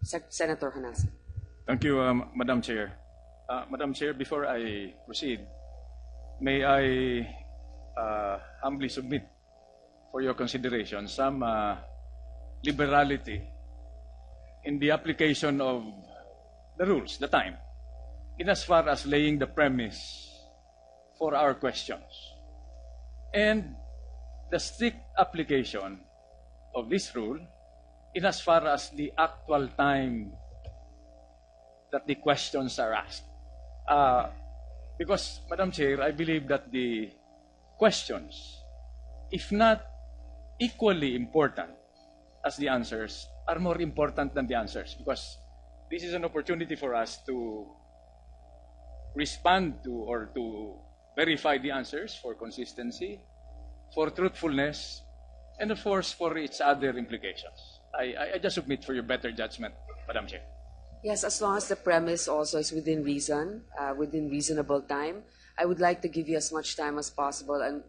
Senator Honasan. Thank you, Madam Chair. Madam Chair, before I proceed, may I humbly submit for your consideration some liberality in the application of the rules, the time, in as far as laying the premise for our questions. And the strict application of this rule in as far as the actual time that the questions are asked. Because, Madam Chair, I believe that the questions, if not equally important as the answers, are more important than the answers, because this is an opportunity for us to respond to or to verify the answers for consistency, for truthfulness, and of course for its other implications. I just submit for your better judgment, Madam Chair. Yes, as long as the premise also is within reason, within reasonable time. I would like to give you as much time as possible, and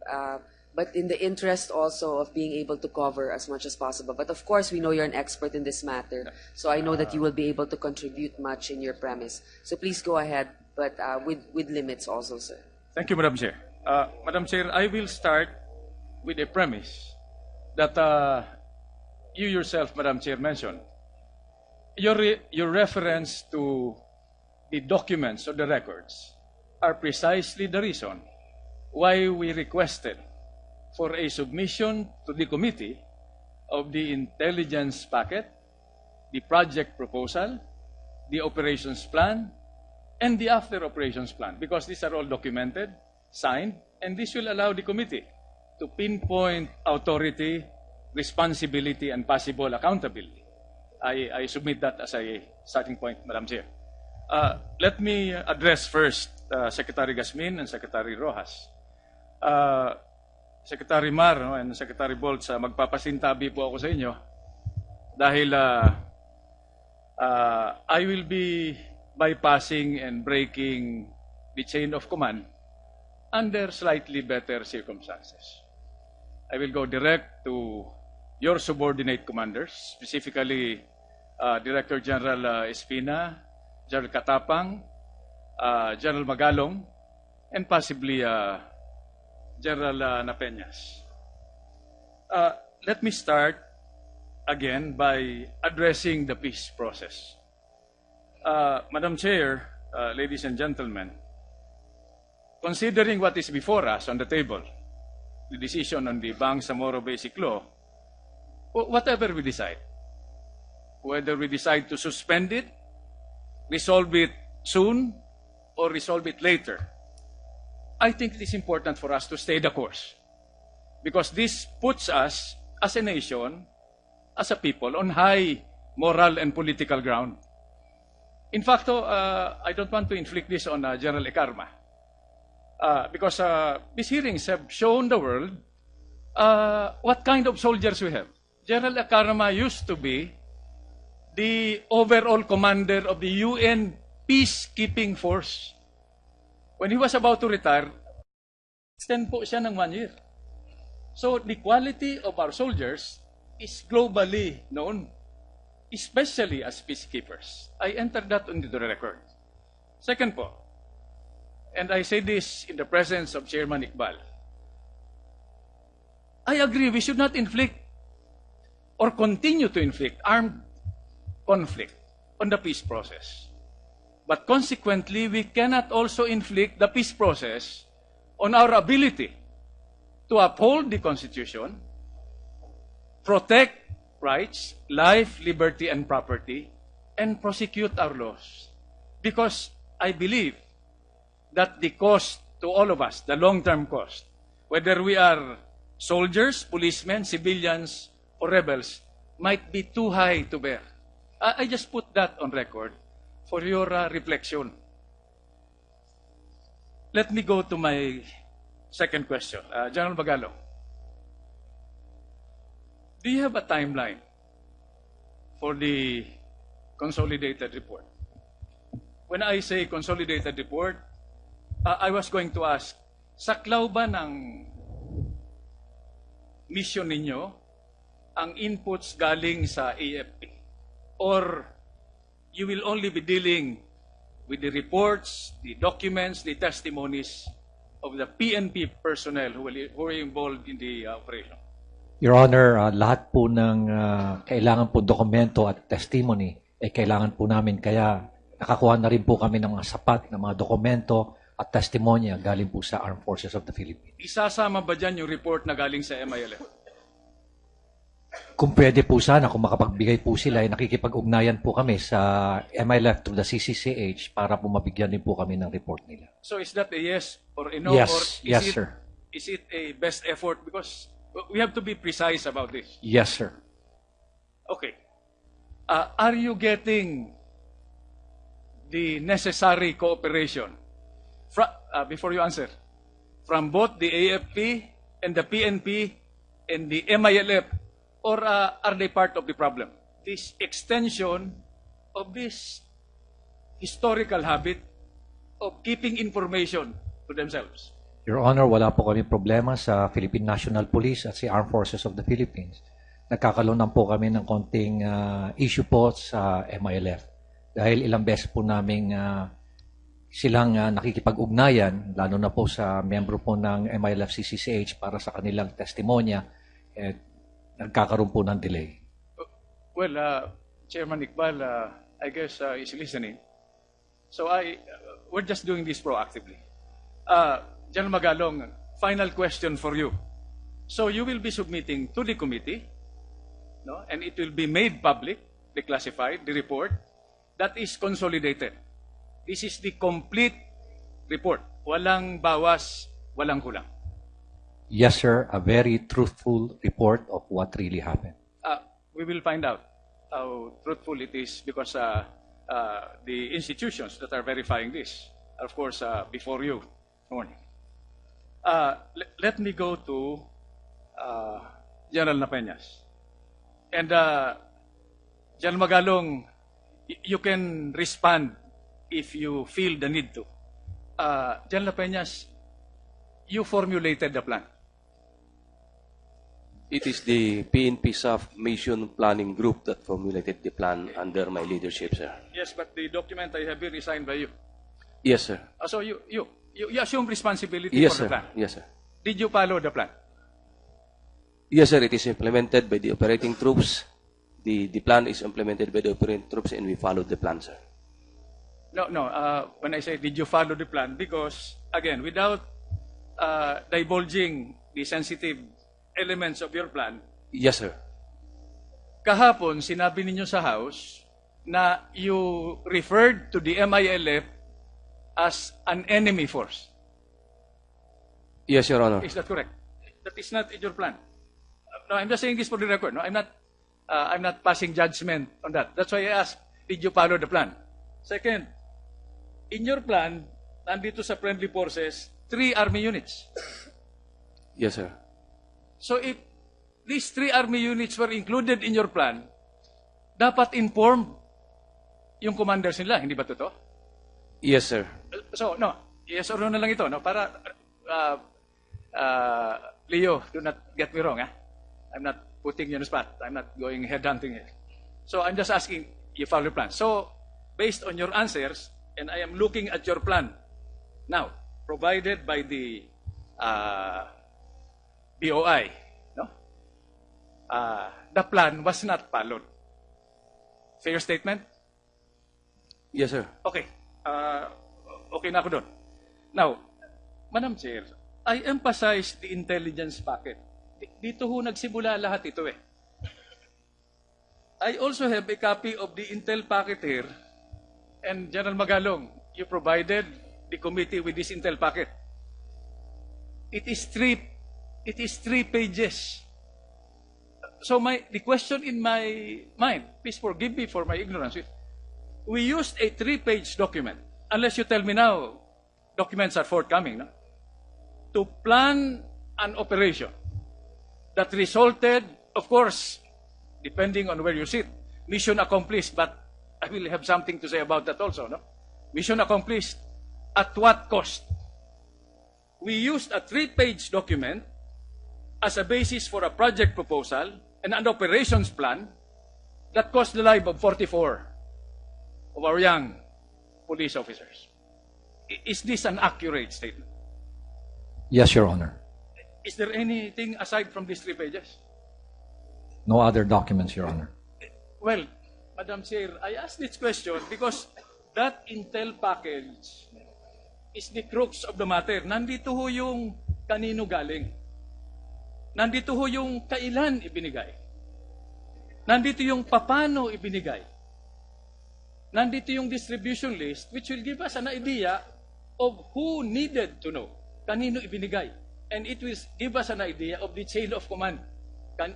but in the interest also of being able to cover as much as possible. But of course, we know you're an expert in this matter, so I know that you will be able to contribute much in your premise. So please go ahead, but with limits also, sir. Thank you, Madam Chair. Madam Chair, I will start with a premise that you yourself, Madam Chair, mentioned. Your reference to the documents or the records are precisely the reason why we requested for a submission to the committee of the intelligence packet, the project proposal, the operations plan, and the after operations plan, because these are all documented, signed, and this will allow the committee to pinpoint authority, responsibility, and possible accountability. I submit that as a starting point, Madam Chair. Let me address first Secretary Gasmin and Secretary Rojas. Secretary Mar and Secretary Bolts, magpapasintabi po ako sa inyo dahil I will be bypassing and breaking the chain of command under slightly better circumstances. I will go direct to your subordinate commanders, specifically Director General Espina, General Katapang, General Magalong, and possibly General Napeñas. Let me start again by addressing the peace process. Madam Chair, ladies and gentlemen, considering what is before us on the table, the decision on the Bangsamoro Basic Law, whatever we decide, whether we decide to suspend it, resolve it soon, or resolve it later, I think it is important for us to stay the course, because this puts us as a nation, as a people, on high moral and political ground. In fact, I don't want to inflict this on General Ekarma, because these hearings have shown the world what kind of soldiers we have. General Ekarma used to be the overall commander of the UN peacekeeping force. When he was about to retire, extend po siya ng 1 year. So the quality of our soldiers is globally known, especially as peacekeepers. I entered that into the record. Second po, and I say this in the presence of Chairman Iqbal, I agree we should not inflict or continue to inflict armed conflict on the peace process. But consequently, we cannot also inflict the peace process on our ability to uphold the Constitution, protect rights, life, liberty, and property, and prosecute our laws. Because I believe that the cost to all of us, the long-term cost, whether we are soldiers, policemen, civilians, or rebels, might be too high to bear. I just put that on record for your reflection. Let me go to my second question. General Magalong, do you have a timeline for the consolidated report? When I say consolidated report, I was going to ask, saklaw ba ng mission ninyo ang inputs galing sa AFP? Or you will only be dealing with the reports, the documents, the testimonies of the PNP personnel who were involved in the operation. Your Honor, lahat po ng kailangan po dokumento at testimony ay kailangan po namin, kaya nakakuha na rin po kami ng mga sapat na mga dokumento at testimonya galing po sa Armed Forces of the Philippines. Isasama ba dyan yung report na galing sa MILF? Kung pwede po sana, kung makapagbigay po sila, ay nakikipag-ugnayan po kami sa MILF to the CCCH para po mabigyan din po kami ng report nila. So is that a yes or a no? Yes, Or yes, sir. Is it a best effort? Because we have to be precise about this. Yes, sir. Okay. Are you getting the necessary cooperation? Before you answer, from both the AFP and the PNP and the MILF, or are they part of the problem? This extension of this historical habit of keeping information to themselves. Your Honor, wala po kami problema sa Philippine National Police at sa Armed Forces of the Philippines. Nagkakaroon po kami ng konting issue po sa MILF. Dahil ilang beses po namin silang nakikipag-ugnayan, lalo na po sa membro po ng MILF CCCH para sa kanilang testimonya, nagkakaroon po ng delay. Well, Chairman Iqbal, I guess is listening. So we're just doing this proactively. General Magalong, final question for you. So you will be submitting to the committee, no? And it will be made public, declassified, the report that is consolidated. This is the complete report. Walang bawas, walang kulang. Yes, sir. A very truthful report of what really happened. We will find out how truthful it is because the institutions that are verifying this are, of course, before you. Morning. Let me go to General Napeñas. And General Magalong, you can respond if you feel the need to. General Napeñas, you formulated the plan. It is the PNP SAF Mission Planning Group that formulated the plan under my leadership, sir. Yes, but the document I have here is signed by you. Yes, sir. So you assume responsibility Yes, for the sir. plan. Yes, sir. Did you follow the plan? Yes, sir. It is implemented by the operating troops. The plan is implemented by the operating troops, and we followed the plan, sir. No. When I say did you follow the plan, because again, without divulging the sensitive elements of your plan, Yes, sir. kahapon sinabi ninyo sa House na you referred to the MILF as an enemy force. Yes, Your Honor. Is that correct? That is not in your plan. No, I'm just saying this for the record. No, I'm not passing judgment on that. That's why I asked, did you follow the plan? Second, in your plan, nandito sa friendly forces, 3 army units. Yes, sir. So if these 3 army units were included in your plan, dapat inform yung commanders nila, hindi ba totoo? Yes, sir. So, no, yes or no na lang ito, no? Para, Leo, do not get me wrong, I'm not putting you on the spot. I'm not going headhunting here. So, I'm just asking, you follow your plan. So, based on your answers, and I am looking at your plan now, provided by the BOI, no? The plan was not followed. Fair statement? Yes, sir. Okay. Okay na ako doon. Now, Madam Chair, I emphasize the intelligence packet. Dito ho nagsimula lahat ito eh. I also have a copy of the intel packet here, and General Magalong, you provided the committee with this intel packet. It is 3 pages. So the question in my mind, please forgive me for my ignorance. We used a 3-page document, unless you tell me now documents are forthcoming, no? To plan an operation that resulted, of course, depending on where you sit, mission accomplished, but I will have something to say about that also, no? Mission accomplished at what cost? We used a 3-page document as a basis for a project proposal and an operations plan that cost the life of 44 of our young police officers. Is this an accurate statement? Yes, Your Honor. Is there anything aside from these 3 pages? No other documents, Your Honor. Well, Madam Chair, I ask this question because that intel package is the crux of the matter. Nandito ho yung kanino galing. Nandito ho yung kailan ibinigay. Nandito yung papano ibinigay. Nandito yung distribution list which will give us an idea of who needed to know. Kanino ibinigay. And it will give us an idea of the chain of command.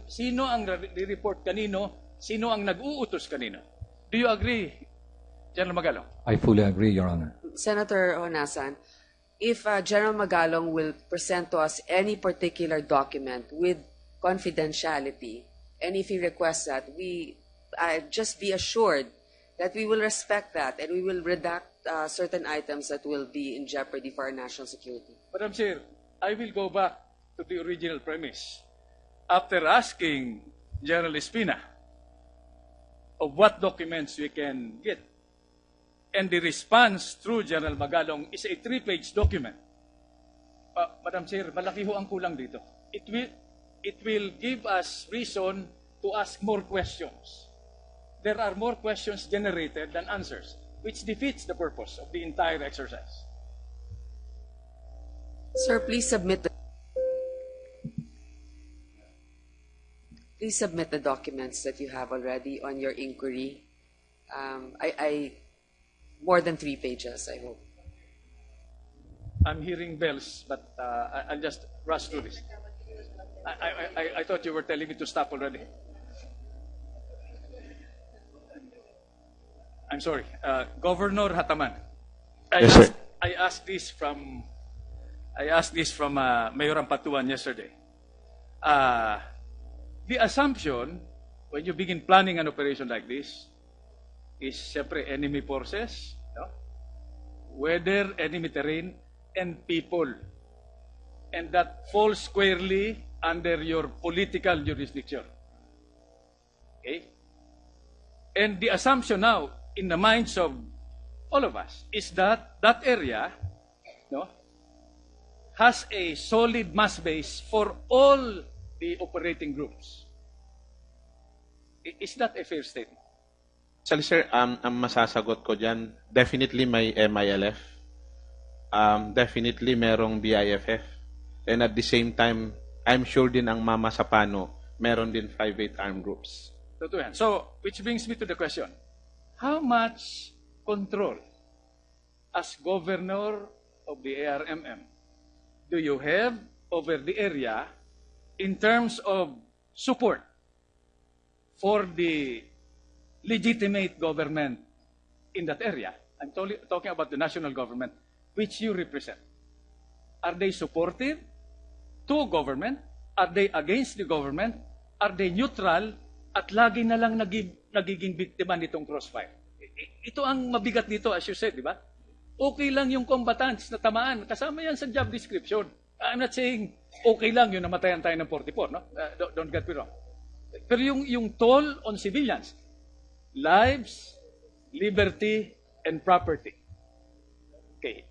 Sino ang report kanino, sino ang nag-uutos kanino. Do you agree, General Magalong? I fully agree, Your Honor. Senator Honasan, if General Magalong will present to us any particular document with confidentiality, and if he requests that, we just be assured that we will respect that and we will redact certain items that will be in jeopardy for our national security. Madam Chair, I will go back to the original premise. After asking General Espina of what documents we can get, and the response through General Magalong is a 3-page document. Madam Chair, malaki ho ang kulang dito. It will give us reason to ask more questions. There are more questions generated than answers, which defeats the purpose of the entire exercise. Sir, please submit the documents that you have already on your inquiry. More than 3 pages, I hope. I'm hearing bells, but I'll just rush through this. I thought you were telling me to stop already. I'm sorry. Governor Hataman. I asked this from Mayor Ampatuan yesterday. The assumption when you begin planning an operation like this is siyempre enemy forces, no? Weather, enemy terrain, and people. And that falls squarely under your political jurisdiction. Okay? And the assumption now in the minds of all of us is that that area, no, has a solid mass base for all the operating groups. Is that a fair statement? Actually, sir, ang masasagot ko dyan, definitely may MILF. Definitely merong BIFF. And at the same time, I'm sure din ang Mamasapano, meron din 5-8 armed groups. Totoo yan. So, which brings me to the question. How much control as governor of the ARMM do you have over the area in terms of support for the legitimate government in that area? I'm talking about the national government which you represent. Are they supportive to government? Are they against the government? Are they neutral? At lagi na lang nagiging biktima nitong crossfire. Ito ang mabigat dito, as you said, di ba? Okay lang yung combatants na tamaan. Kasama yan sa job description. I'm not saying okay lang yung namatayan tayo ng 44, no? Don't get me wrong. Pero yung toll on civilians, lives, liberty, and property. Okay,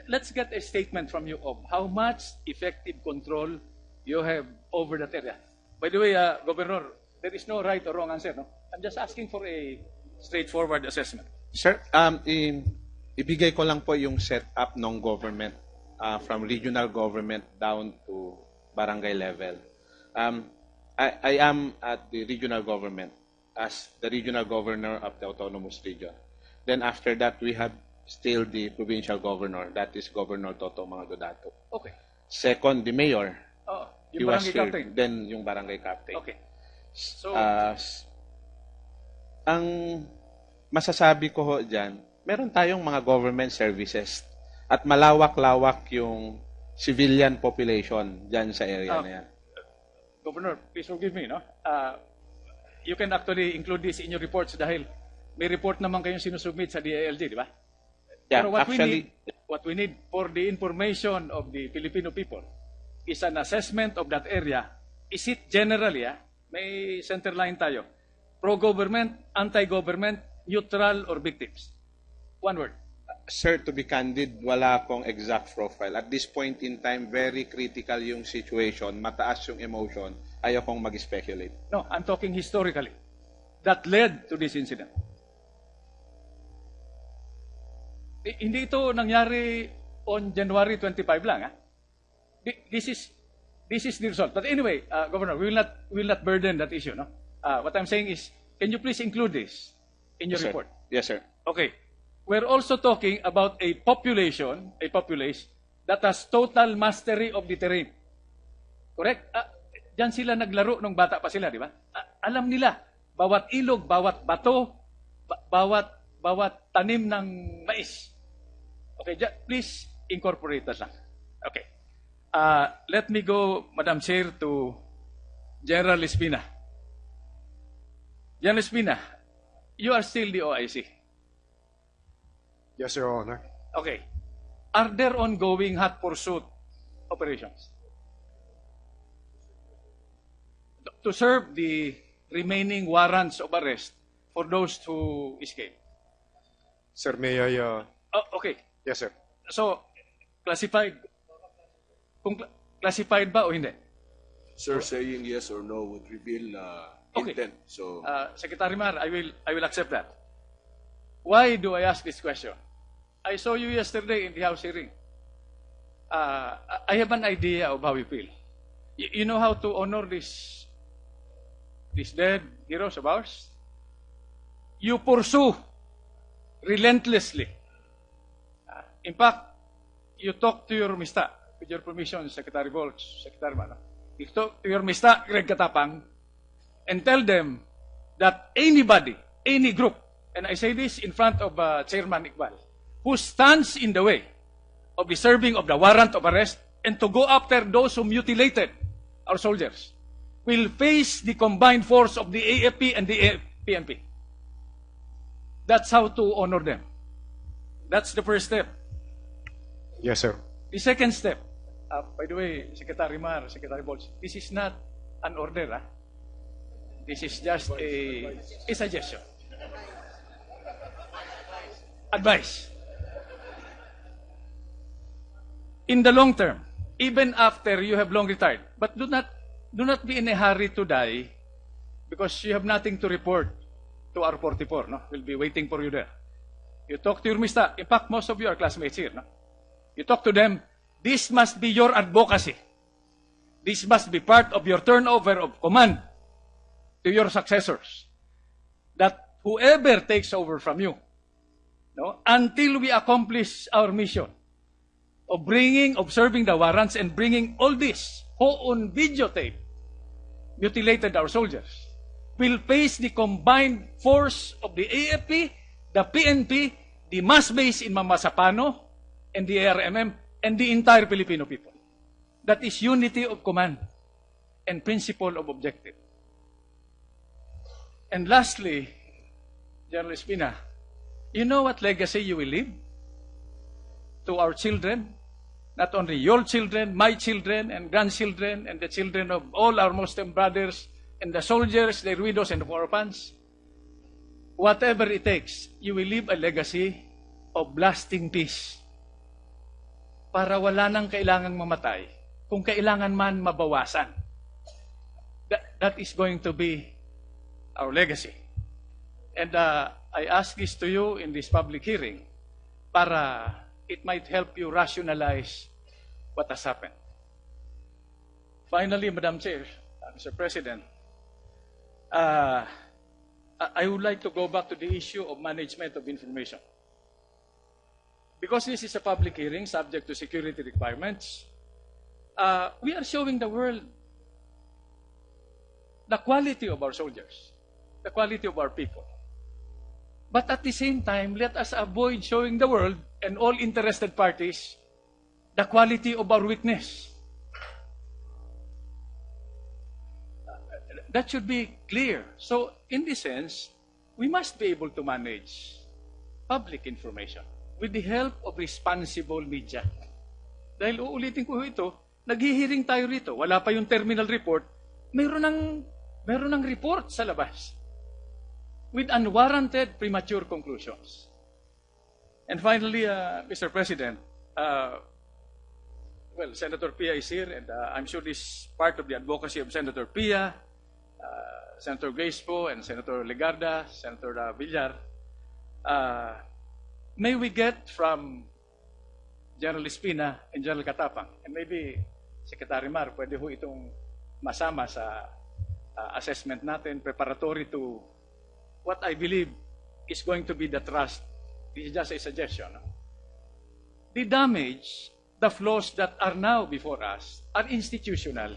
let's get a statement from you of how much effective control you have over that area. By the way, Governor, there is no right or wrong answer, no? I'm just asking for a straightforward assessment. Sir, ibigay ko lang po yung setup ng government from regional government down to barangay level. I am at the regional government as the regional governor of the autonomous region. Then after that, we have still the provincial governor. That is Governor Toto Mangadodato. Okay. Second, the mayor. Oh, He yung was barangay here. captain. Then yung barangay captain. Okay. So, Ang masasabi ko ho dyan, meron tayong mga government services at malawak-lawak yung civilian population dyan sa area na yan. Governor, please forgive me, no? You can actually include this in your reports dahil may report naman kayong sinusubmit sa DILG, di ba? Yeah, Pero actually, what we need for the information of the Filipino people is an assessment of that area. Is it generally, may center line tayo, pro-government, anti-government, neutral, or victims? One word. Sir, to be candid, wala akong exact profile. At this point in time, very critical yung situation, mataas yung emotion, ayaw kong mag-speculate. No, I'm talking historically. That led to this incident. Hindi ito nangyari on January 25 lang. Ha? This is the result. But anyway, Governor, we will not burden that issue. No? What I'm saying is, can you please include this in your Yes, sir. report? Yes, sir. Okay. We're also talking about a populace that has total mastery of the terrain. Correct? Diyan sila naglaro nung bata pa sila, di ba? Alam nila, bawat ilog, bawat bato, bawat tanim ng mais. Okay, please incorporate that lang. Okay. Let me go, Madam Chair, to General Espina. General Espina, you are still the OIC. Yes, Your Honor. Okay. Are there ongoing hot pursuit operations? To serve the remaining warrants of arrest for those who escaped? Sir, may I... Oh, okay. Yes, sir. So, classified. Kung classified ba o hindi? Sir, saying yes or no would reveal Okay. intent. So, Secretary Mar, I will accept that. Why do I ask this question? I saw you yesterday in the House hearing. I have an idea of how you feel. You know how to honor these dead heroes of ours? You pursue relentlessly. In fact, you talk to your mista, with your permission, Secretary Volz, Secretary Mar. You talk to your mista, Greg Katapang, and tell them that anybody, any group, and I say this in front of Chairman Iqbal, who stands in the way of the serving of the warrant of arrest and to go after those who mutilated our soldiers will face the combined force of the AFP and the PNP. That's how to honor them. That's the first step. Yes, sir. The second step, by the way, Secretary Mar, Secretary Bolts, this is not an order. This is just a suggestion. Advice. In the long term, even after you have long retired, but do not be in a hurry to die because you have nothing to report to R44. No? We'll be waiting for you there. You talk to your mista. In fact, most of you are classmates here. No? You talk to them. This must be your advocacy. This must be part of your turnover of command to your successors. That whoever takes over from you, no, until we accomplish our mission of serving the warrants and bringing all this who on videotape mutilated our soldiers, will face the combined force of the AFP, the PNP, the mass base in Mamasapano, and the ARMM, and the entire Filipino people. That is unity of command and principle of objective. And lastly, General Espina, you know what legacy you will leave to our children? Not only your children, my children, and grandchildren, and the children of all our Muslim brothers, and the soldiers, their widows, and orphans. Whatever it takes, you will leave a legacy of lasting peace. Para wala nang kailangang mamatay, kung kailangan man mabawasan. That is going to be our legacy. And I ask this to you in this public hearing para it might help you rationalize what has happened. Finally, Madam Chair, Mr. President, I would like to go back to the issue of management of information. Because this is a public hearing subject to security requirements, we are showing the world the quality of our soldiers, the quality of our people. But at the same time, let us avoid showing the world and all interested parties the quality of our weakness. That should be clear. So, in this sense, we must be able to manage public information with the help of responsible media. Dahil uulitin ko ito, naghihiring tayo rito, wala pa yung terminal report, mayroon ng report sa labas. with unwarranted premature conclusions. And finally, Mr. President, well, Senator Pia is here, and I'm sure this is part of the advocacy of Senator Pia, Senator Gracepo, and Senator Legarda, Senator Villar. May we get from General Espina and General Katapang, and maybe Secretary Mar, pwede ho itong masama sa assessment natin, preparatory to what I believe is going to be the trust. This is just a suggestion. No? The damage, the flaws that are now before us are institutional.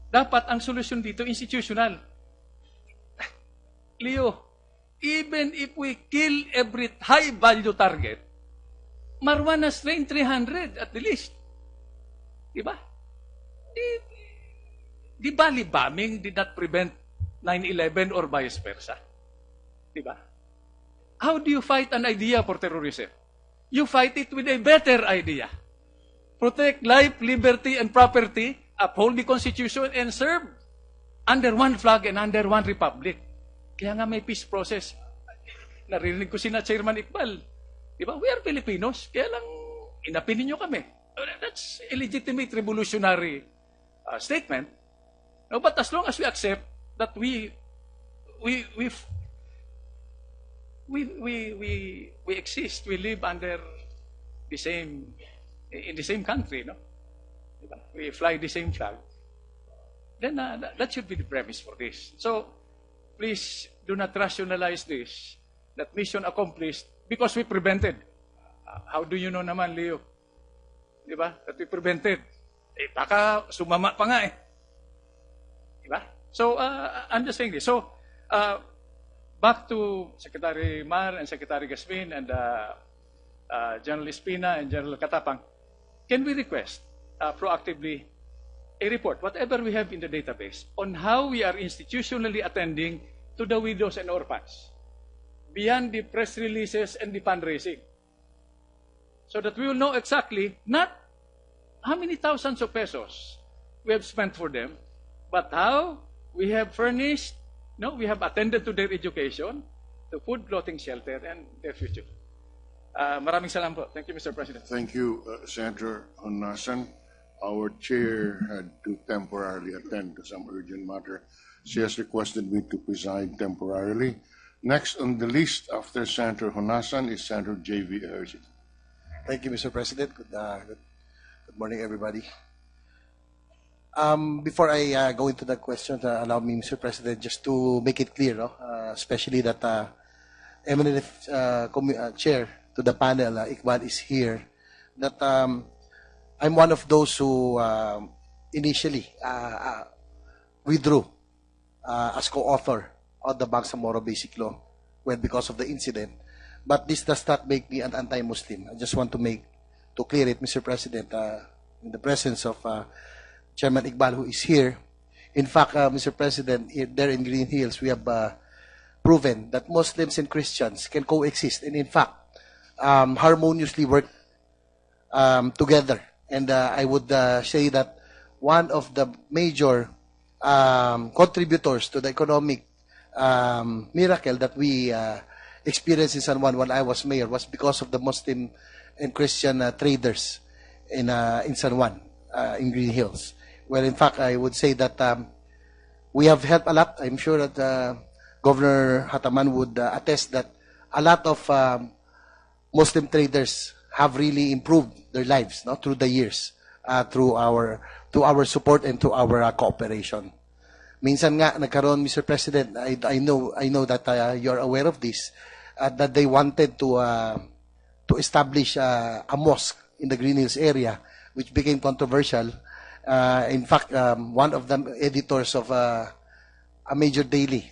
Dapat ang solusyon dito institutional. Leo, even if we kill every high-value target, marijuana strain 300 at the least. Diba? Di bali bombing did not prevent 9/11 or vice versa. Diba? How do you fight an idea for terrorism? You fight it with a better idea. Protect life, liberty, and property, uphold the Constitution, and serve under one flag and under one republic. Kaya nga may peace process. Narinig ko sina Chairman Iqbal. Diba? We are Filipinos. Kaya lang inapinin nyo kami. That's a legitimate revolutionary statement. No, but as long as we accept that we exist, we live under the same, in the same country, no? We fly the same flag. Then that should be the premise for this. So please do not rationalize this, that mission accomplished because we prevented. How do you know naman, Leo? Diba? That we prevented. Baka sumama pa nga eh. Diba? So, I'm just saying this. So, back to Secretary Mar and Secretary Gasmin and General Espina and General Katapang, can we request proactively a report, whatever we have in the database, on how we are institutionally attending to the widows and orphans, beyond the press releases and the fundraising, so that we will know exactly not how many thousands of pesos we have spent for them, but how we have furnished, no, we have attended to their education, to food, clothing, shelter, and their future. Maraming salamat po. Thank you, Mr. President. Thank you, Senator Honasan. Our chair had to temporarily attend to some urgent matter. She has requested me to preside temporarily. Next on the list after Senator Honasan is Senator Jayvee. Ejercito. Thank you, Mr. President. Good morning, everybody. Before I go into the questions, allow me, Mr. President, just to make it clear, no? Especially that eminent chair to the panel, Iqbal, is here, that I'm one of those who initially withdrew as co-author of the Bangsamoro Basic Law, well, because of the incident. But this does not make me an anti-Muslim. I just want to clear it, Mr. President, in the presence of Chairman Iqbal, who is here. In fact, Mr. President, there in Green Hills, we have proven that Muslims and Christians can coexist and, in fact, harmoniously work together. And I would say that one of the major contributors to the economic miracle that we experienced in San Juan when I was mayor was because of the Muslim and Christian traders in San Juan, in Green Hills. Well, in fact, I would say that we have helped a lot. I'm sure that Governor Hataman would attest that a lot of Muslim traders have really improved their lives, no, through the years, through our support and through our cooperation. Minsan nga nagkaroon, Mr. President, I know that you're aware of this, that they wanted to establish a mosque in the Green Hills area, which became controversial. In fact, one of the editors of a major daily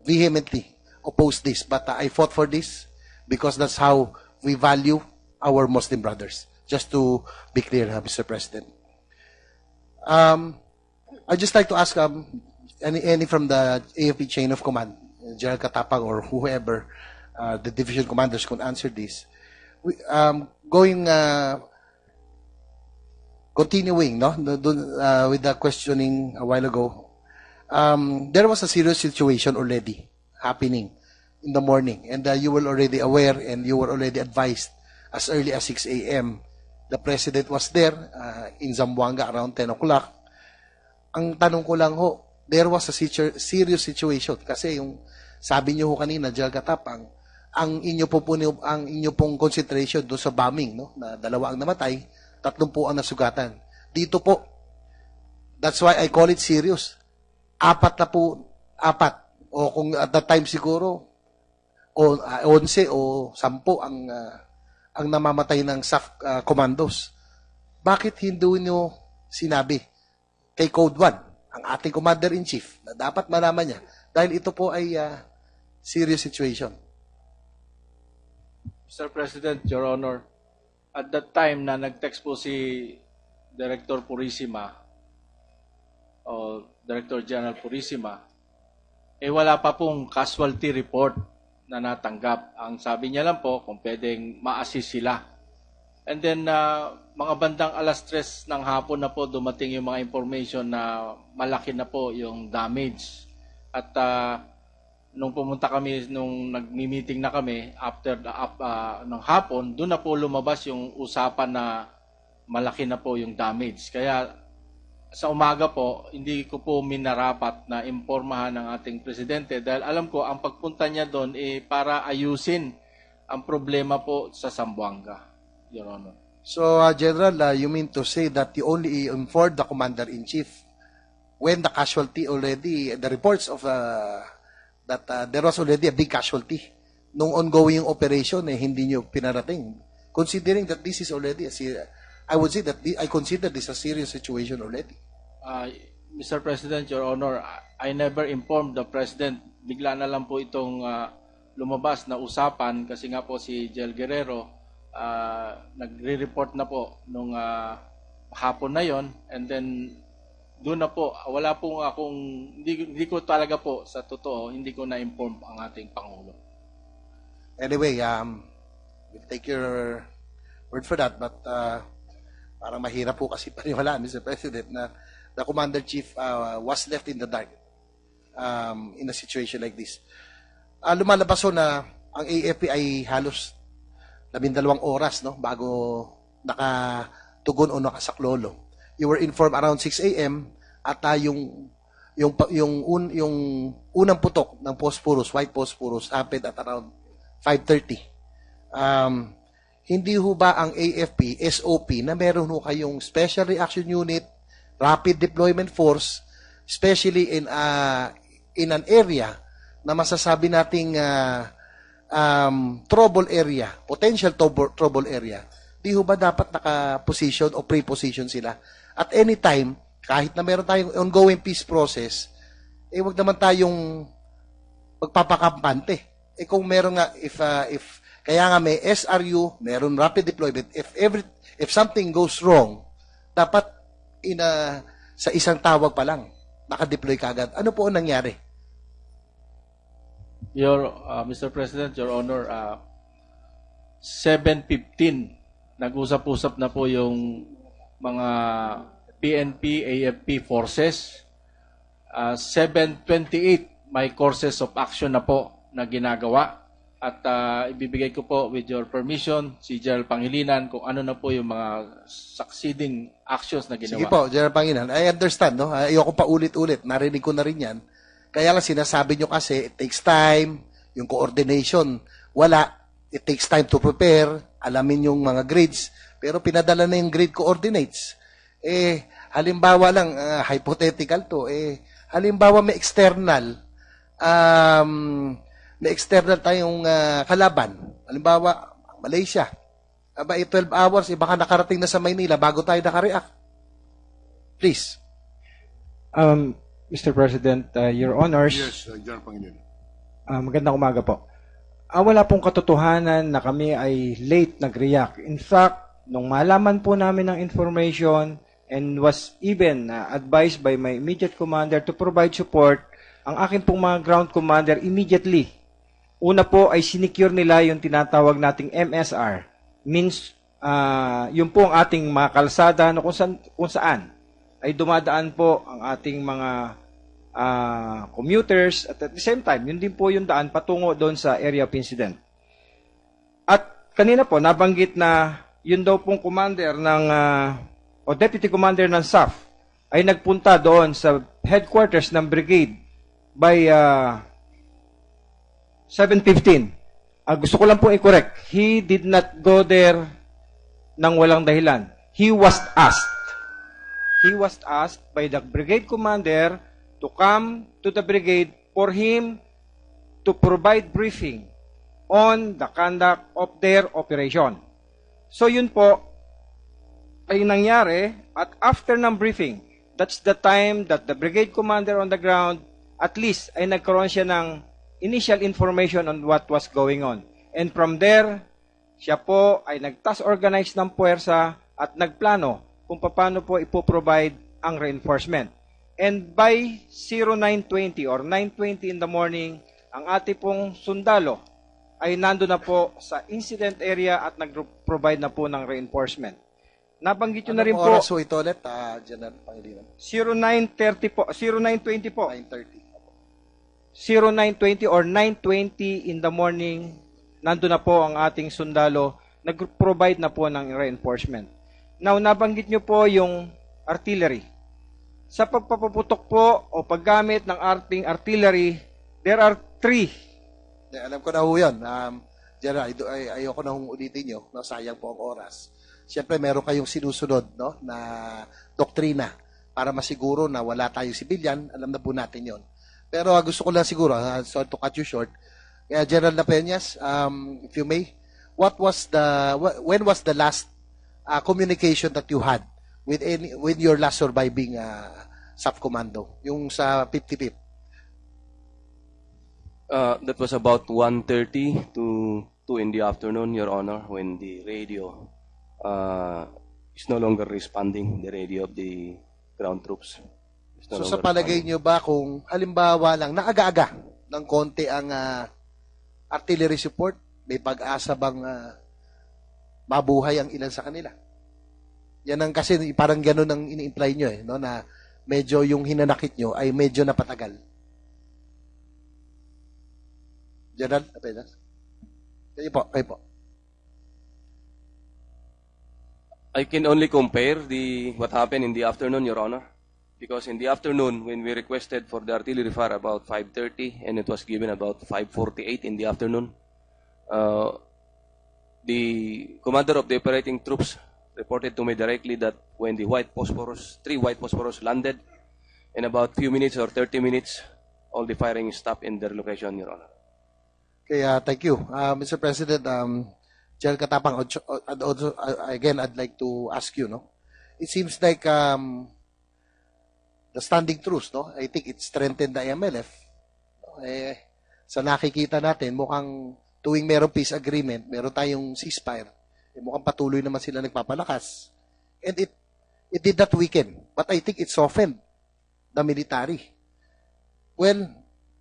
vehemently opposed this, but I fought for this because that's how we value our Muslim brothers. Just to be clear, Mr. President. I'd just like to ask any from the AFP chain of command, General Katapang or whoever, the division commanders could answer this. Continuing, no, with the questioning a while ago, there was a serious situation already happening in the morning. And you were already aware and you were already advised as early as 6 a.m. The President was there in Zamboanga around 10 o'clock. Ang tanong ko lang ho, there was a serious situation kasi yung sabi niyo ho kanina, Jalgatapang, ang inyo pong concentration doon sa bombing, no? Na 2 ang namatay, 3 po ang nasugatan. Dito po, that's why I call it serious. 4 o kung at that time siguro o 11 o 10 ang namamatay ng SAF commandos. Bakit hindi niyo sinabi kay Code 1, ang ating Commander-in-Chief, na dapat malaman niya dahil ito po ay serious situation? Mr. President, Your Honor, at that time na nag-text po si Director Purisima o Director General Purisima, wala pa pong casualty report na natanggap. Ang sabi niya lang po kung pwedeng ma-assist sila. And then, mga bandang 3:00 ng hapon na po dumating yung mga information na malaki na po yung damage. At nung pumunta kami, nung nag-meeting na kami, after ng hapon, doon na po lumabas yung usapan na malaki na po yung damage. Kaya sa umaga po, hindi ko po minarapat na impormahan ng ating presidente dahil alam ko ang pagpunta niya doon para ayusin ang problema po sa Zamboanga, Your Honor. So, General, you mean to say that you only informed the Commander-in-Chief when the casualty already, the reports of that there was already a big casualty nung ongoing operation, hindi nyo pinarating. Considering that this is already I would say that I consider this a serious situation already. Mr. President, Your Honor, I never informed the President. Bigla na lang po itong lumabas na usapan kasi nga po si Jel Guerrero nagre-report na po nung hapon na yon, and then doon na po, wala pong hindi ko talaga po, sa totoo, hindi ko na-inform ang ating Pangulo. Anyway, we'll take your word for that, but parang mahirap po kasi paniwalaan, Mr. President, na the Commander-Chief was left in the dark in a situation like this. Lumalabas ho na ang AFP ay halos 12 oras, no, bago nakatugon o nakasaklolo. You were informed around 6 a.m. at yung unang putok ng phosphorus, white phosphorus, happened at around 5:30. Hindi ho ba ang AFP, SOP, na meron ho kayong Special Reaction Unit, Rapid Deployment Force, especially in an area na masasabi nating trouble area, potential trouble area, di ho ba dapat naka-position o pre-position sila? At any time, kahit na meron tayong ongoing peace process, wag naman tayong magpapakampante. Kung meron nga, if kaya nga may SRU, meron rapid deployment, if something goes wrong, dapat sa isang tawag pa lang, naka-deploy kagad. Ano po ang nangyari? Mr. President, Your Honor, 7:15, nag-usap-usap na po yung mga PNP, AFP forces. 7:28, may courses of action na po na ginagawa. At ibibigay ko po, with your permission, si General Pangilinan kung ano na po yung mga succeeding actions na ginawa. Sige po, General Pangilinan. I understand, no? Ayoko pa ulit-ulit. Narinig ko na rin yan. Kaya lang sinasabi nyo kasi, it takes time, yung coordination, wala. It takes time to prepare, alamin yung mga grades, pero pinadala na yung grade coordinates. Halimbawa lang, hypothetical to, halimbawa may external tayong kalaban. Halimbawa, Malaysia. 12 hours, baka nakarating na sa Maynila bago tayo nakareact. Please. Mr. President, Your Honors. Yes, General Pangilinan. Magandang umaga po. Wala pong katotohanan na kami ay late nag-react. In fact, nung malaman po namin ng information and was even advised by my immediate commander to provide support, ang akin pong mga ground commander immediately. Una po ay sinecure nila yung tinatawag nating MSR. Means, yun po ang ating mga kalsada na kung saan ay dumadaan po ang ating mga commuters, at the same time, yun din po yung daan patungo doon sa area of incident. At kanina po, nabanggit na yun daw pong commander ng, o deputy commander ng SAF ay nagpunta doon sa headquarters ng brigade by 7:15. Gusto ko lang po i-correct. He did not go there nang walang dahilan. He was asked. He was asked by the brigade commander to come to the brigade for him to provide briefing on the conduct of their operation. So yun po ay nangyari at after ng briefing, that's the time that the brigade commander on the ground at least ay nagkaroon siya ng initial information on what was going on. And from there, siya po ay nag-task organize ng puwersa at nagplano kung paano po ipoprovide ang reinforcement. And by 09:20 or 9:20 in the morning, ang ating pong sundalo ay nando na po sa incident area at nag-provide na po ng reinforcement. Nabanggit nyo na rin po. Anong oras po ito ulit, General Pangilinan? 09:30 po, 09:20 po. 9:30. 09:20 or 9:20 in the morning, nando na po ang ating sundalo, nag-provide na po ng reinforcement. Now, nabanggit nyo po yung artillery. Sa pagpapaputok po o paggamit ng ating artillery, there are 3. Alam ko na ho yun. General, ayoko na hong ulitin nyo. No? Sayang po ang oras. Siyempre, meron kayong sinusunod, no? Na doktrina para masiguro na wala tayong civilian. Alam na po natin yon. Pero gusto ko lang siguro, so to cut you short, General Napeñas, if you may, when was the last communication that you had with your last surviving SAF commando, yung sa 55th? That was about 1:30 to 2 in the afternoon, Your Honor, when the radio is no longer responding, the radio of the ground troops. So sa palagay nyo ba kung halimbawa lang naaga-aga ng konti ang artillery support, may pag-asa bang mabuhay ang ilan sa kanila? Yan ang kasi parang gano'n ang ini-imply nyo no? Na medyo yung hinanakit nyo ay medyo napatagal. General, Napeñas? Kayo po. I can only compare what happened in the afternoon, Your Honor. Because in the afternoon, when we requested for the artillery fire about 5:30, and it was given about 5:48 in the afternoon, the commander of the operating troops reported to me directly that when the 3 white phosphorus landed, in about few minutes or 30 minutes, all the firing stopped in their location, Your Honor. Kaya, thank you. Mr. President, General Katapang, again, I'd like to ask you, no? It seems like the standing truce, no? I think it strengthened the MLF. Sa nakikita natin, mukhang tuwing merong peace agreement, meron tayong ceasefire, mukhang patuloy naman sila nagpapalakas. And it did not weaken. But I think it softened the military. Well,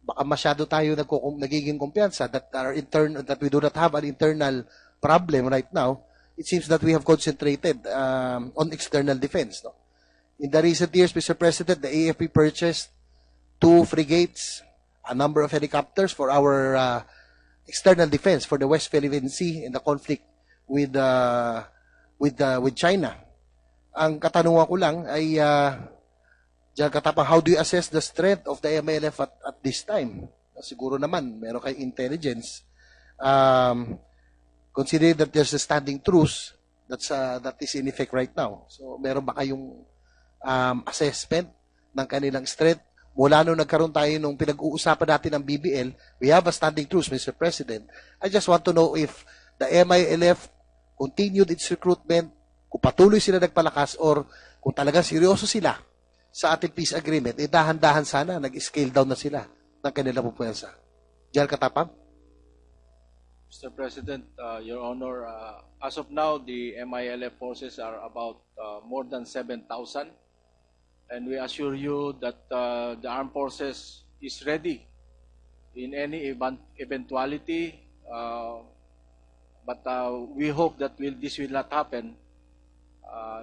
baka masyado tayo nagiging kumpiyansa that we do not have an internal problem right now. It seems that we have concentrated on external defense, no? In the recent years, Mr. President, the AFP purchased 2 frigates, a number of helicopters for our external defense for the West Philippine Sea in the conflict with China. Ang katanungan ko lang ay, Diyan Katapang, how do you assess the strength of the MLF at this time? Siguro naman, meron kayong intelligence. Considering that there's a standing truce that is in effect right now. So, meron ba kayong assessment ng kanilang strength? Mula nung nagkaroon tayo nung pinag-uusapan natin ng BBL, we have a standing truce, Mr. President. I just want to know if the MILF continued its recruitment, kung patuloy sila nagpalakas, or kung talagang seryoso sila sa ating peace agreement, dahan-dahan sana, nag-scale down na sila ng kanilang pupuwersa. Diyan Katapang? Mr. President, Your Honor, as of now, the MILF forces are about more than 7,000. And we assure you that the armed forces is ready in any eventuality. But we hope that this will not happen.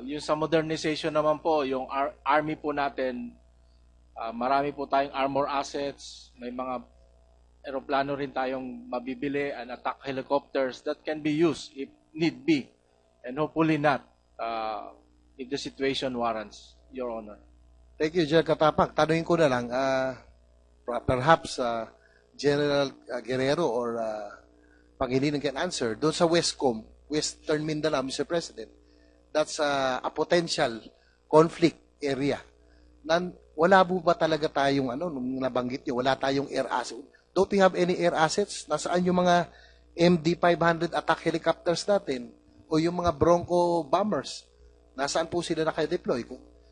Yung sa modernization naman po, yung army po natin Marami po tayong armor assets, may mga aeroplano rin tayong mabibili and attack helicopters that can be used if need be. And hopefully not, if the situation warrants, Your Honor. Thank you, General Katapang. Tanungin ko na lang, perhaps General Guerrero or Pangilinan can answer. Doon sa Westcom, Western Mindanao, Mr. President, that's a potential conflict area. Wala po ba talaga tayong, nung nabanggit nyo, wala tayong air assets? Don't we have any air assets? Nasaan yung mga MD-500 attack helicopters natin? O yung mga Bronco bombers? Nasaan po sila naka-deploy?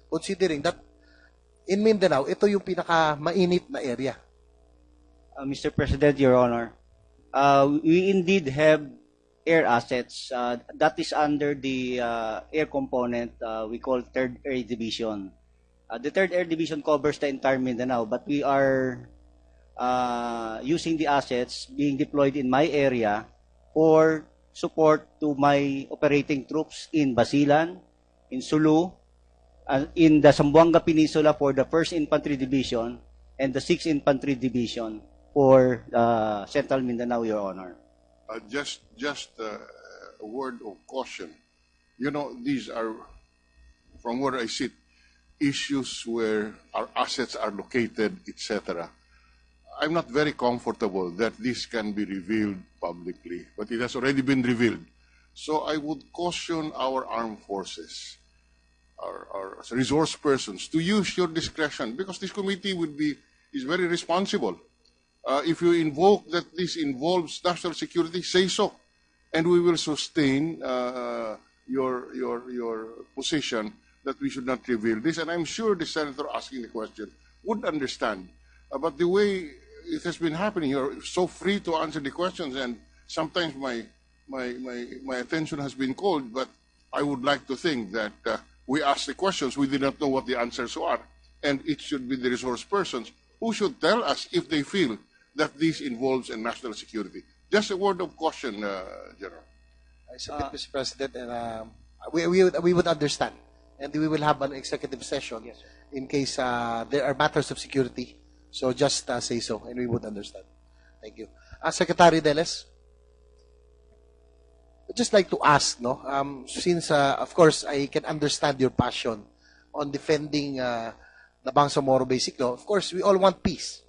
Considering that in Mindanao, ito yung pinaka-mainit na area. Mr. President, Your Honor, we indeed have air assets. That is under the air component we call 3rd Air Division. The 3rd Air Division covers the entire Mindanao, but we are using the assets being deployed in my area for support to my operating troops in Basilan, in Sulu, in the Zamboanga Peninsula for the 1st Infantry Division, and the 6th Infantry Division for Central Mindanao, Your Honor. Just a word of caution. You know, these are, from where I sit, issues where our assets are located, etc. I'm not very comfortable that this can be revealed publicly, but it has already been revealed. So I would caution our armed forces, our resource persons, to use your discretion, because this committee is very responsible. If you invoke that this involves national security, say so, and we will sustain your position that we should not reveal this. And I'm sure the senator asking the question would understand. But the way it has been happening, you're so free to answer the questions, and sometimes my attention has been called. But I would like to think that we ask the questions, we did not know what the answers are, and it should be the resource persons who should tell us if they feel that this involves in national security. Just a word of caution, General. I submit, Mr. President, and we would understand, and we will have an executive session in case there are matters of security. So just say so, and we would understand. Thank you. Secretary Deles, I'd just like to ask, since, of course, I can understand your passion on defending the Bangsamoro Basic Law. Of course, we all want peace.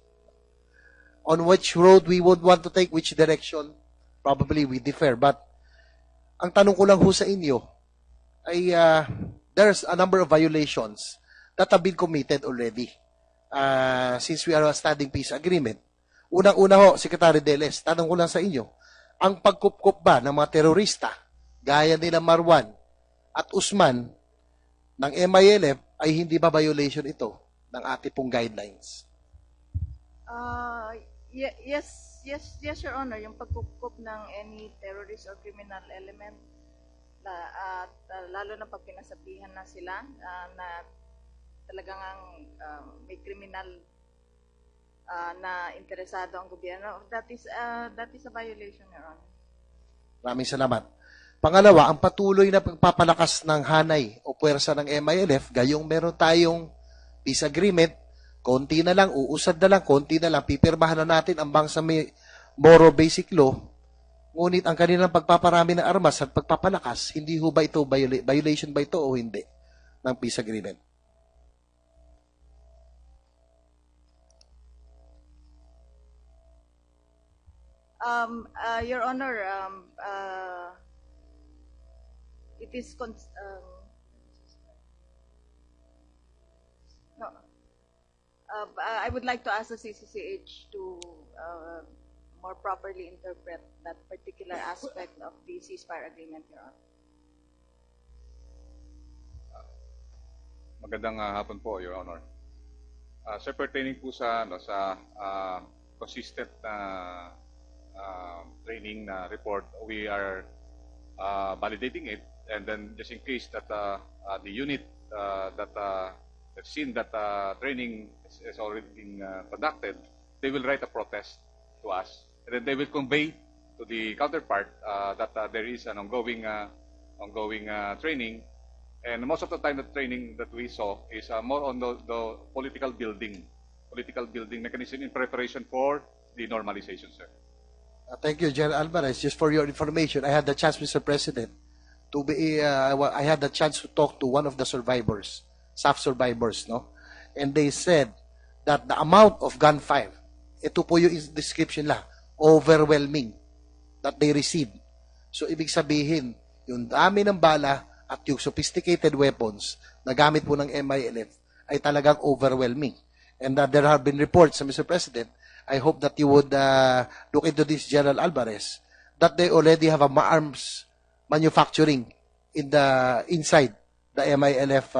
On which road we would want to take, which direction, probably we differ. But ang tanong ko lang ho sa inyo ay there's a number of violations that have been committed already since we are a standing peace agreement. Unang-una ho, Secretary Deles, tanong ko lang sa inyo, ang pagkupkup ba ng mga terorista, gaya nila Marwan at Usman, ng MILF, ay hindi ba violation ito ng ating pong guidelines? Yes, Your Honor, yung pagkukup ng any terrorist or criminal element, at lalo na pag pinasabihan na sila na talagang may criminal na interesado ang gobyerno, that is a violation, Your Honor. Maraming salamat. Pangalawa, ang patuloy na pagpapalakas ng hanay o puwersa ng MILF, gayong meron tayong peace agreement, konti na lang, uusad na lang, konti na lang, pipirmahan na natin ang Bangsamoro Basic Law, ngunit ang kanilang pagpaparami ng armas at pagpapalakas, hindi ho ba ito, violation ba ito o hindi ng peace agreement? Your Honor, it is I would like to ask the CCCH to more properly interpret that particular aspect of the ceasefire agreement, Your Honor. Magandang hapon po, Your Honor. Sir, pertaining po sa consistent training report, we are validating it, and then just in case that the unit that have seen that training has already been conducted, they will write a protest to us, and then they will convey to the counterpart that there is an ongoing training, and most of the time the training that we saw is more on the political building political building mechanism in preparation for the normalization, sir. Thank you, General Alvarez. Just for your information, I had the chance, Mr. President, I had the chance to talk to one of the survivors, SAF survivors, no? And they said that the amount of gunfire, ito po yung description lang, overwhelming that they received. So, ibig sabihin, yung dami ng bala at yung sophisticated weapons na gamit po ng MILF ay talagang overwhelming. And there have been reports, Mr. President, I hope that you would look into this, General Alvarez, that they already have a arms manufacturing inside the MILF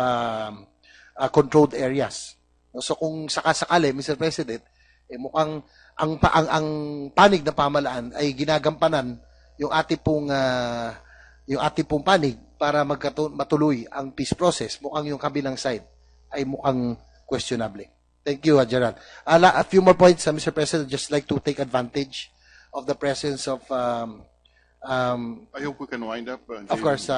controlled areas. So kung sakasakali, Mr. President, mukhang ang panig ng pamalaan ay ginagampanan yung ating pong panig para matuloy ang peace process. Mukhang yung kabilang side ay mukhang questionable. Thank you, General. A few more points, Mr. President. Just like to take advantage of the presence of I hope we can wind up. of course,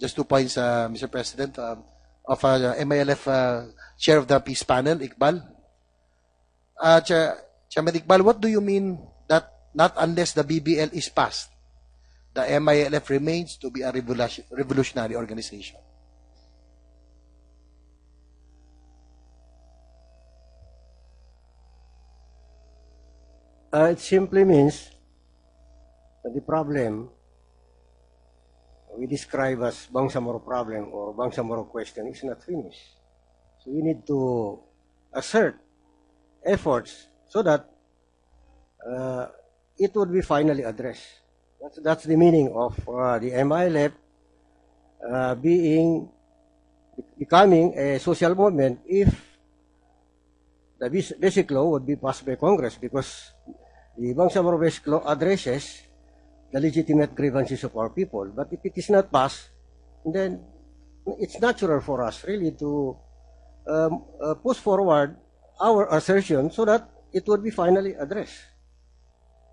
just 2 points, Mr. President, of MILF Chair of the Peace Panel, Iqbal. Chairman Iqbal, what do you mean that not unless the BBL is passed, the MILF remains to be a revolutionary organization? It simply means that the problem we describe as Bangsamoro problem or Bangsamoro question is not finished. So we need to assert efforts so that it would be finally addressed. That's the meaning of the MILF becoming a social movement if the basic law would be passed by Congress, because the Bangsamoro Basic Law addresses the legitimate grievances of our people. But if it is not passed, then it's natural for us really to push forward our assertion so that it would be finally addressed.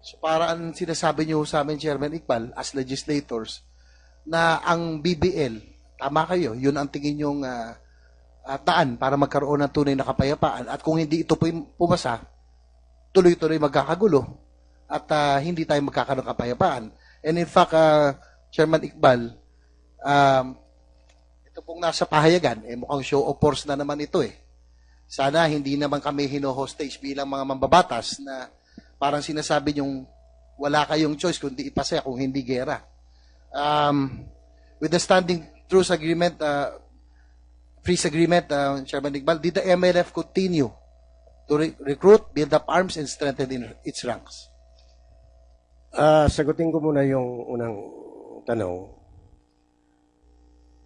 So parang sinasabi niyo sa amin, Chairman Iqbal, as legislators, na ang BBL, tama kayo, yun ang tingin yung daan para magkaroon ng tunay na kapayapaan. At kung hindi ito pumasa, tuloy-tuloy magkakagulo at hindi tayo magkakaroon ng kapayapaan. And in fact, Chairman Iqbal, ito pong nasa pahayagan, mukhang show of force na naman ito eh. Sana hindi naman kami hino-hostage bilang mga mambabatas na parang sinasabi niyong wala kayong choice kundi ipasa kung hindi gera. With the standing truce agreement, peace agreement, Chairman Iqbal, did the MLF continue to recruit, build up arms, and strengthen its ranks? Sagutin ko muna yung unang tanong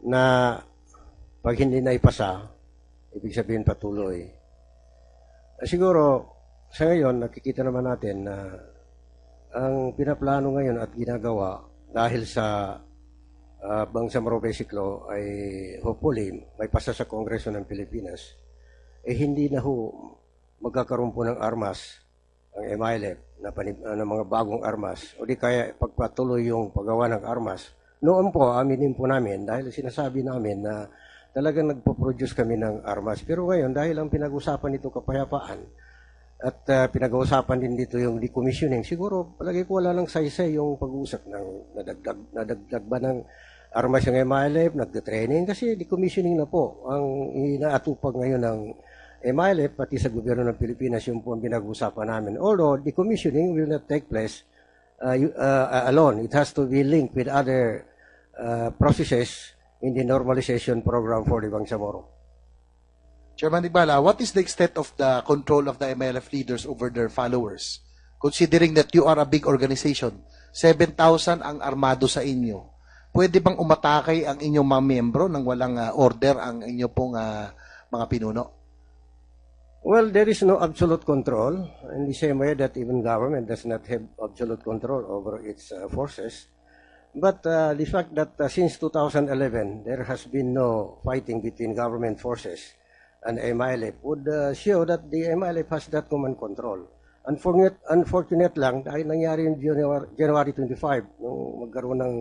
na pag hindi na ipasa, ibig sabihin patuloy. Siguro, sa ngayon, nakikita naman natin na ang pinaplano ngayon at ginagawa dahil sa Bangsamoro Basic Law ay hopefully may pasa sa Kongreso ng Pilipinas, hindi na magkakaroon po ng armas ang MILF na mga bagong armas o di kaya pagpatuloy yung paggawa ng armas. Noon po, aminin po namin dahil sinasabi namin na talagang nagpo-produce kami ng armas. Pero ngayon, dahil ang pinag-usapan nito kapayapaan at pinag-usapan din dito yung decommissioning, siguro palagi ko wala ng saysay yung pag-usap ng nadagdag ba ng armas yung MILF, nagde-training kasi decommissioning na po ang inaatupag ngayon ng MILF pati sa gobyerno ng Pilipinas yung po ang pinag-usapan namin. Although decommissioning will not take place alone. It has to be linked with other processes in the normalization program for the Bangsamoro. Chairman Iqbal, what is the extent of the control of the MLF leaders over their followers? Considering that you are a big organization, 7,000 ang armado sa inyo. Pwede bang umatake ang inyong mga miyembro nang walang order ang inyong pong mga pinuno? Well, there is no absolute control in the same way that even government does not have absolute control over its forces. But the fact that since 2011, there has been no fighting between government forces and MILF would show that the MILF has that command control. Unfortunate lang dahil nangyari yung January 25 nung magkaroon ng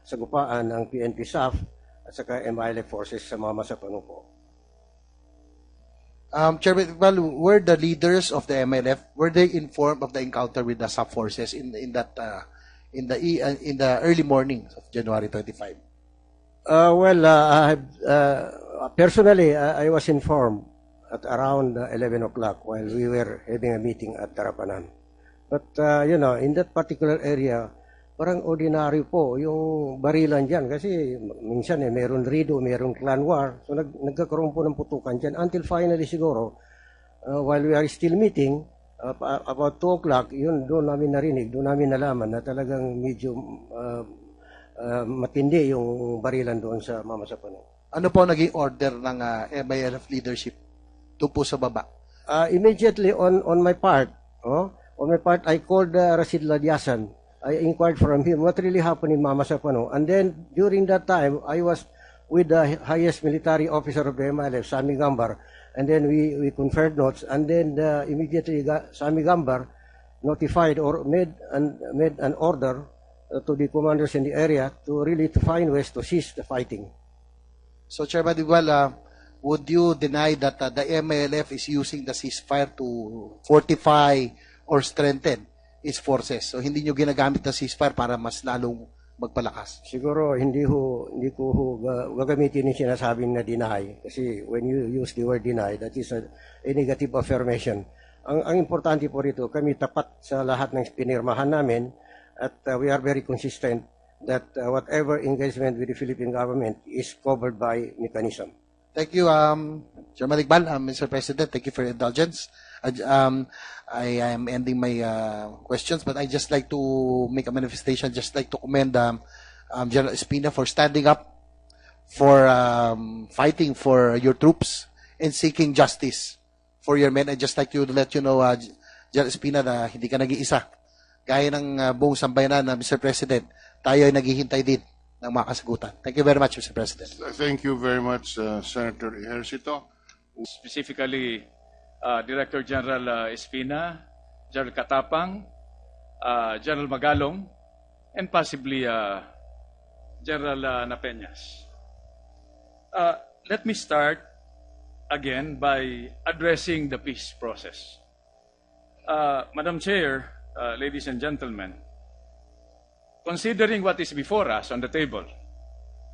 sagupaan ng PNP SAF at saka MILF forces sa Mamasapano po. Chairman Iqbal, were the leaders of the MLF, were they informed of the encounter with the SAF forces in the early morning of January 25? Personally, I was informed at around 11 o'clock while we were having a meeting at Tarapanan. But, in that particular area, parang ordinary po yung barilan dyan kasi minsan meron rido, meron clan war. So nagkakaroon po ng putukan dyan until finally siguro, while we are still meeting, about 2 o'clock, yun doon namin narinig, doon namin nalaman na talagang medyo matindi yung barilan doon sa Mamasapano. Ano po naging order ng MILF leadership doon po sa baba? Immediately on my part, I called Rasid Ladyasan. I inquired from him what really happened in Mamasapano. And then, during that time, I was with the highest military officer of the MLF, Sami Gambar. And then we conferred notes. And then immediately, Sami Gambar notified or made an order to the commanders in the area to find ways to cease the fighting. So, Chairman Iqbal, would you deny that the MLF is using the ceasefire to fortify or strengthen its forces? So hindi nyo ginagamit na ceasefire para mas lalong magpalakas? Siguro hindi ko gagamitin yung sinasabing na deny. Kasi when you use the word deny, that is a negative affirmation. Ang importante po rito, kami tapat sa lahat ng pinirmahan namin at we are very consistent that whatever engagement with the Philippine government is covered by mechanism. Thank you, Chairman Iqbal. Mr. President, thank you for your indulgence. I am ending my questions, but I just like to make a manifestation, just like to commend General Espina for standing up, for fighting for your troops, and seeking justice for your men. I just like to let you know, General Espina, na hindi ka nag-iisa. Gaya ng buong sambayanan na Mr. President, tayo ay naghihintay din ng mga kasagutan. Thank you very much, Mr. President. Thank you very much, Senator Ejercito. Specifically, Director General Espina, General Katapang, General Magalong, and possibly General Napeñas. Let me start again by addressing the peace process. Madam Chair, ladies and gentlemen, considering what is before us on the table,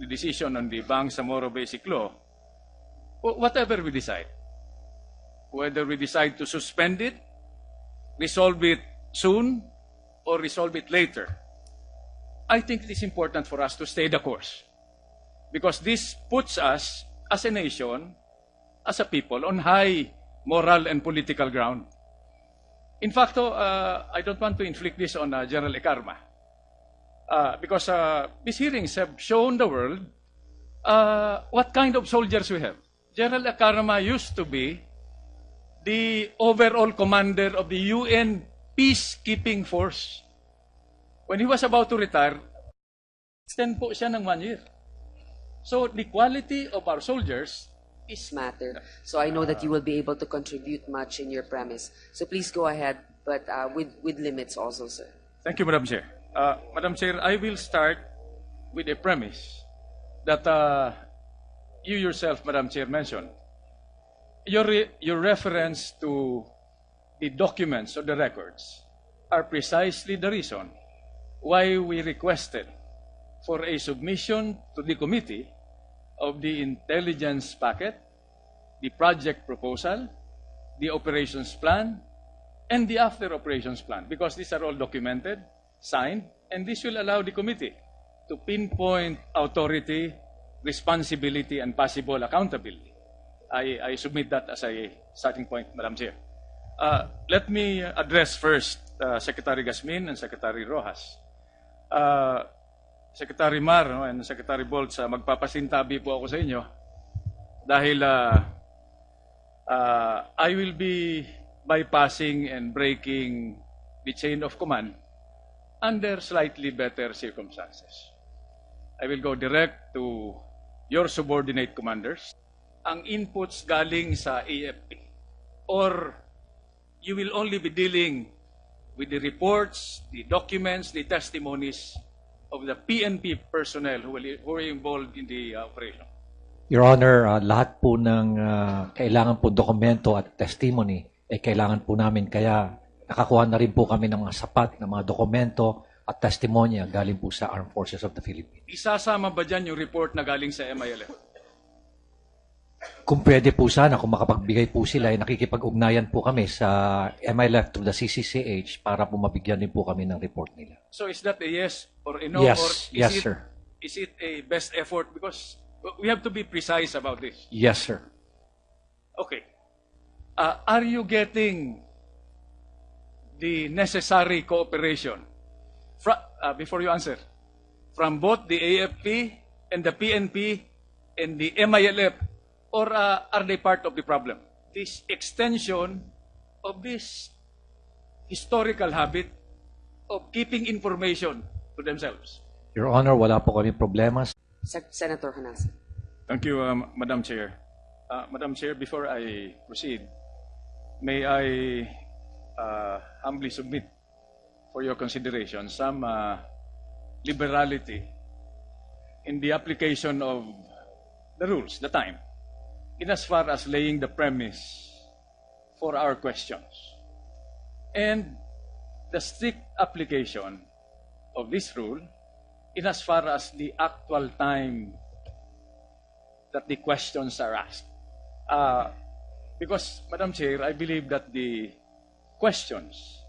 the decision on the Bangsamoro Basic Law, whatever we decide, whether we decide to suspend it, resolve it soon, or resolve it later, I think it is important for us to stay the course. Because this puts us, as a nation, as a people, on high moral and political ground. In fact, I don't want to inflict this on General Ekarma. Because these hearings have shown the world what kind of soldiers we have. General Ekarma used to be the overall commander of the UN peacekeeping force. When he was about to retire, extend po siya ng 1 year. So the quality of our soldiers is matter. So I know that you will be able to contribute much in your premise. So please go ahead, but with limits also, sir. Thank you, Madam Chair. Madam Chair, I will start with a premise that you yourself, Madam Chair, mentioned. Your reference to the documents or the records are precisely the reason why we requested for a submission to the committee of the intelligence packet, the project proposal, the operations plan, and the after operations plan, because these are all documented, signed, and this will allow the committee to pinpoint authority, responsibility, and possible accountability. I submit that as a starting point, Madam Chair. Let me address first Secretary Gasmin and Secretary Rojas. Secretary Mar and Secretary Bolts, magpapasintabi po ako sa inyo dahil I will be bypassing and breaking the chain of command under slightly better circumstances. I will go direct to your subordinate commanders. Ang inputs galing sa AFP, or you will only be dealing with the reports, the documents, the testimonies of the PNP personnel who were involved in the operation. Your Honor, lahat po ng kailangan po dokumento at testimony ay kailangan po namin, kaya nakakuha na rin po kami ng mga sapat na mga dokumento at testimonya galing po sa Armed Forces of the Philippines. Isasama ba dyan yung report na galing sa MILF? Kung pwede po sana, kung makapagbigay po sila, ay nakikipag-ugnayan po kami sa MILF through the CCCH para po mabigyan din po kami ng report nila. So is that a yes or a no? Yes, Or yes, sir. Is it a best effort? Because we have to be precise about this. Yes, sir. Okay. Are you getting the necessary cooperation? Before you answer, from both the AFP and the PNP and the MILF, or are they part of the problem? This extension of this historical habit of keeping information to themselves. Your Honor, wala po kami problema. Senator Honasan. Thank you, Madam Chair. Madam Chair, before I proceed, may I humbly submit for your consideration some liberality in the application of the rules, the time, in as far as laying the premise for our questions. And the strict application of this rule in as far as the actual time that the questions are asked. Because, Madam Chair, I believe that the questions,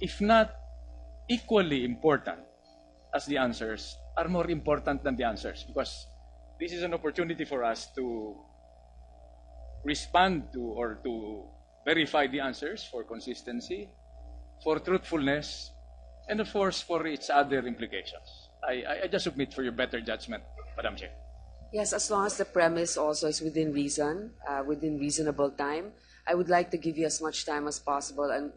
if not equally important as the answers, are more important than the answers, because this is an opportunity for us to respond to or to verify the answers for consistency, for truthfulness, and of course for its other implications. I just submit for your better judgment, Madam Chair. Yes, as long as the premise also is within reason, within reasonable time. I would like to give you as much time as possible, and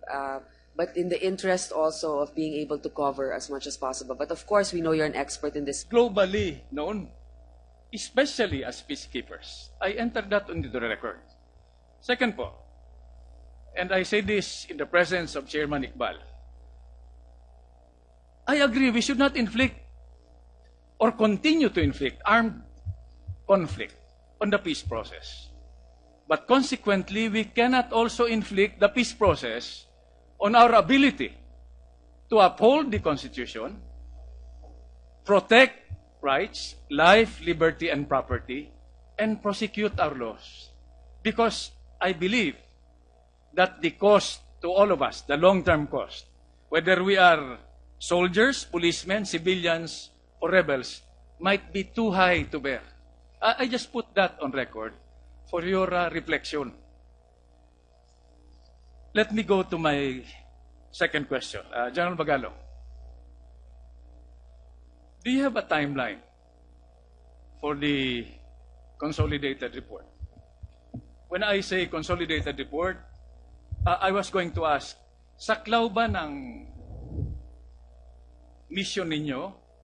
but in the interest also of being able to cover as much as possible. But of course, we know you're an expert in this. Globally known, especially as peacekeepers. I entered that into the record. Second po, and I say this in the presence of Chairman Iqbal, I agree we should not inflict or continue to inflict armed conflict on the peace process. But consequently, we cannot also inflict the peace process on our ability to uphold the Constitution, protect rights, life, liberty, and property, and prosecute our laws. Because I believe that the cost to all of us, the long-term cost, whether we are soldiers, policemen, civilians, or rebels, might be too high to bear. I just put that on record for your reflection. Let me go to my second question. General Magalong, do you have a timeline for the consolidated report? When I say consolidated report, I was going to ask, saklaw ba ng mission ninyo